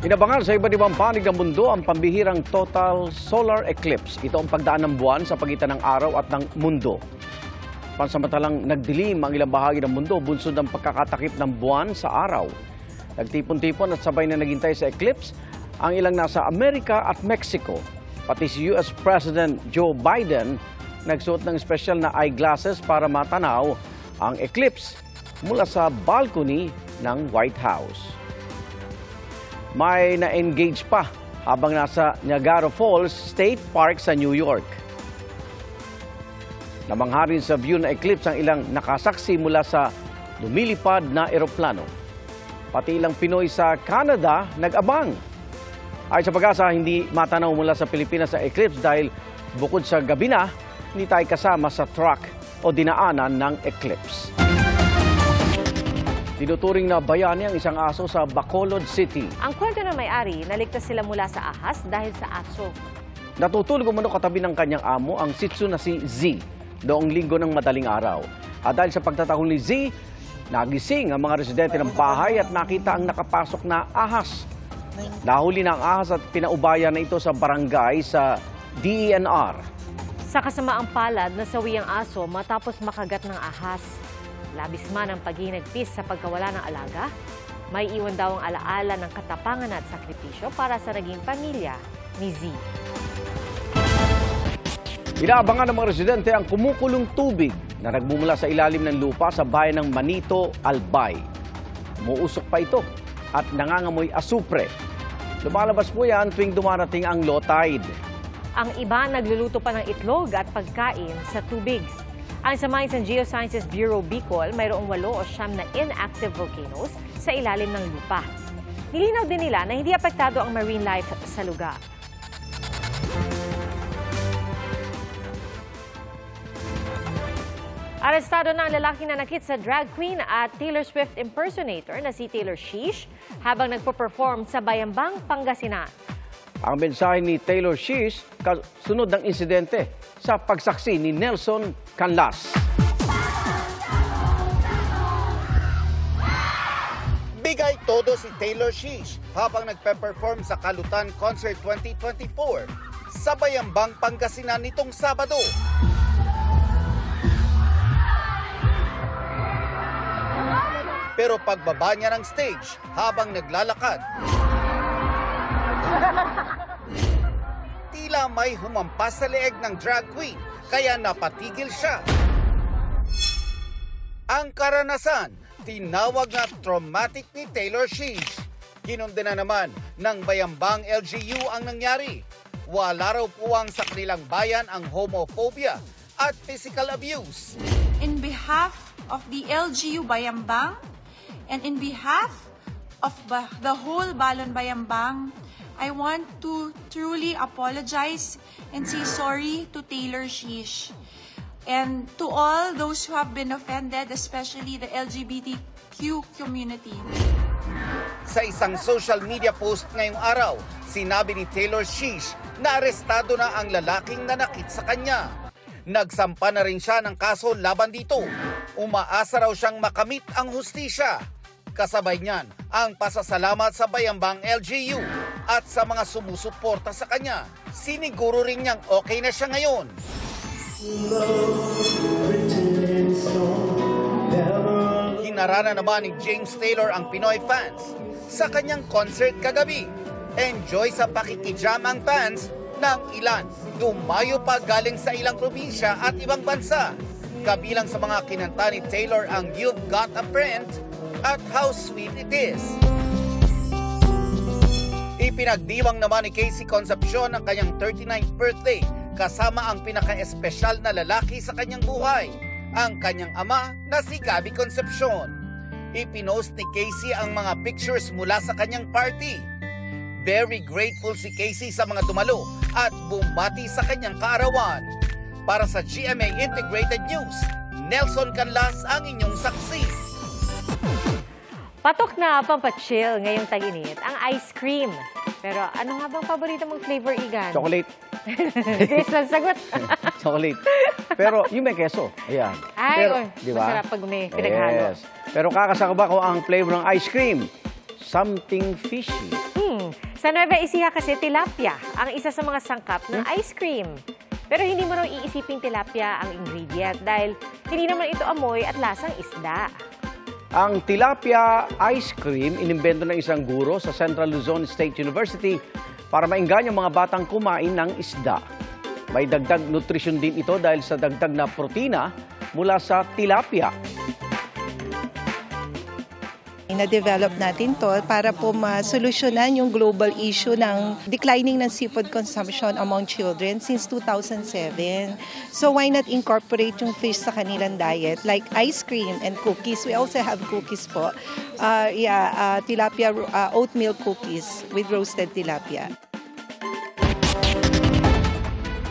Inabangan sa iba't ibang panig ng mundo ang pambihirang total solar eclipse. Ito ang pagdaan ng buwan sa pagitan ng araw at ng mundo. Pansamantalang nagdilim ang ilang bahagi ng mundo bunsod ng pagkakatakip ng buwan sa araw. Nagtipon-tipon at sabay na naghintay sa eclipse ang ilang nasa Amerika at Mexico. Pati si US President Joe Biden nagsuot ng espesyal na eyeglasses para matanaw ang eclipse mula sa balcony ng White House. May na-engage pa habang nasa Niagara Falls State Park sa New York. Namangha rin sa view na eclipse ang ilang nakasaksi mula sa lumilipad na eroplano. Pati ilang Pinoy sa Canada nag-abang. Ay sa pag-asa, hindi matanaw mula sa Pilipinas sa eclipse dahil bukod sa gabi na, hindi tayo kasama sa track o dinaanan ng eclipse. Tinuturing na bayani ang isang aso sa Bacolod City. Ang kwento ng may-ari, naligtas sila mula sa ahas dahil sa aso. Natutulog umano katabi ng kanyang amo ang Shih Tzu na si Z noong linggo ng madaling araw. At dahil sa pagtatahol ni Z, nagising ang mga residente ng bahay at nakita ang nakapasok na ahas. Nahuli na ang ahas at pinaubayan na ito sa barangay sa DENR. Sa kasamaang palad, nasawi ang aso matapos makagat ng ahas. Labis man ang paghinagpis sa pagkawala ng alaga, may iwan daw ang alaala ng katapangan at sakripisyo para sa naging pamilya ni Z. Inaabangan ng mga residente ang kumukulong tubig na nagmumula sa ilalim ng lupa sa bayan ng Manito, Albay. Umuusok pa ito at nangangamoy asupre. Lumalabas po yan tuwing dumarating ang low tide. Ang iba nagluluto pa ng itlog at pagkain sa tubig. Ang sa Mines and Geosciences Bureau Bicol, mayroong 8 o 9 na inactive volcanoes sa ilalim ng lupa. Nilinaw din nila na hindi apektado ang marine life sa lugar. Arestado na ang lalaki na nakit sa drag queen at Taylor Swift impersonator na si Taylor Swift habang nagpo-perform sa Bayambang, Pangasinan. Ang mensahe ni Taylor Swift kasunod ng insidente sa pagsaksi ni Nelson Canlas. Bigay todo si Taylor Swift habang nagpe-perform sa Kalutan Concert 2024 sa Bayambang, Pangasinan nitong Sabado. Pero pagbaba niya ng stage habang naglalakad, tila may humampas sa leeg ng drag queen kaya napatigil siya. Ang karanasan, tinawag na traumatic ni Taylor Swift. Kinundin na naman ng Bayambang LGU ang nangyari. Wala raw puwang sa kanilang bayan ang homophobia at physical abuse. In behalf of the LGU Bayambang and in behalf of the whole Balon Bayambang, I want to truly apologize and say sorry to Taylor Swift and to all those who have been offended, especially the LGBTQ community. Sa isang social media post ngayong araw, sinabi ni Taylor Swift na arestado na ang lalaking nanakit sa kanya. Nagsampa na rin siya ng kaso laban dito. Umaasa raw siyang makamit ang hustisya. Kasabay niyan ang pasasalamat sa Bayambang LGU at sa mga sumusuporta sa kanya. Siniguro rin niyang okay na siya ngayon. Hinarana naman ni James Taylor ang Pinoy fans sa kanyang concert kagabi. Enjoy sa pakikijam ang fans ng ilan. Dumayo pa galing sa ilang probinsya at ibang bansa. Kabilang sa mga kinanta ni Taylor ang You've Got a Friend at How Sweet It Is. Ipinagdiwang naman ni Casey Concepcion ang kanyang 39th birthday kasama ang pinaka-espesyal na lalaki sa kanyang buhay, ang kanyang ama na si Gabby Concepcion. Ipinost ni Casey ang mga pictures mula sa kanyang party. Very grateful si Casey sa mga dumalo at bumati sa kanyang kaarawan. Para sa GMA Integrated News, Nelson Canlas ang inyong saksi. Patok na pampachill ngayong tag-init ang ice cream. Pero ano nga bang paborito mong flavor, Igan? Chocolate. Chris lang sagot. Chocolate. Pero yung may keso. Ayan. Ay, pero, diba? Masarap pag may pinaghalo. Yes. Pero kakasaka ba ko ang flavor ng ice cream? Something fishy. Sa Nueva Ecija kasi tilapia ang isa sa mga sangkap ng ice cream. Pero hindi mo raw iisiping tilapia ang ingredient dahil hindi naman ito amoy at lasang isda. Ang tilapia ice cream inimbento ng isang guro sa Central Luzon State University para maengganyo ang mga batang kumain ng isda. May dagdag nutrisyon din ito dahil sa dagdag na protina mula sa tilapia. Na-develop natin to para po masolusyonan yung global issue ng declining ng seafood consumption among children since 2007. So why not incorporate yung fish sa kanilang diet like ice cream and cookies? We also have cookies po. Tilapia oatmeal cookies with roasted tilapia.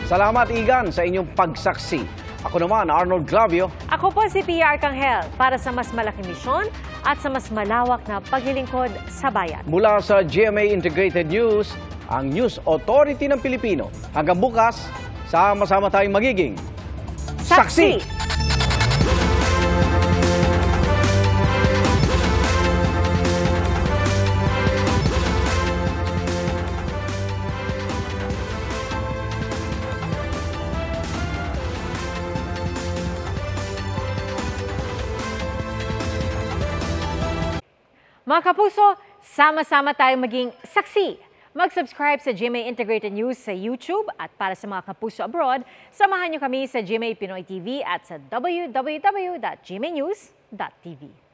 Salamat, Igan, sa inyong pagsaksi. Ako naman, Arnold Glavio. Ako po si Pia Arcangel para sa mas malaking misyon at sa mas malawak na paglilingkod sa bayan. Mula sa GMA Integrated News, ang News Authority ng Pilipino. Hanggang bukas, sama-sama tayong magiging saksi! Mga kapuso, sama-sama tayong maging saksi. Mag-subscribe sa GMA Integrated News sa YouTube at para sa mga kapuso abroad, samahan niyo kami sa GMA Pinoy TV at sa www.gmanews.tv.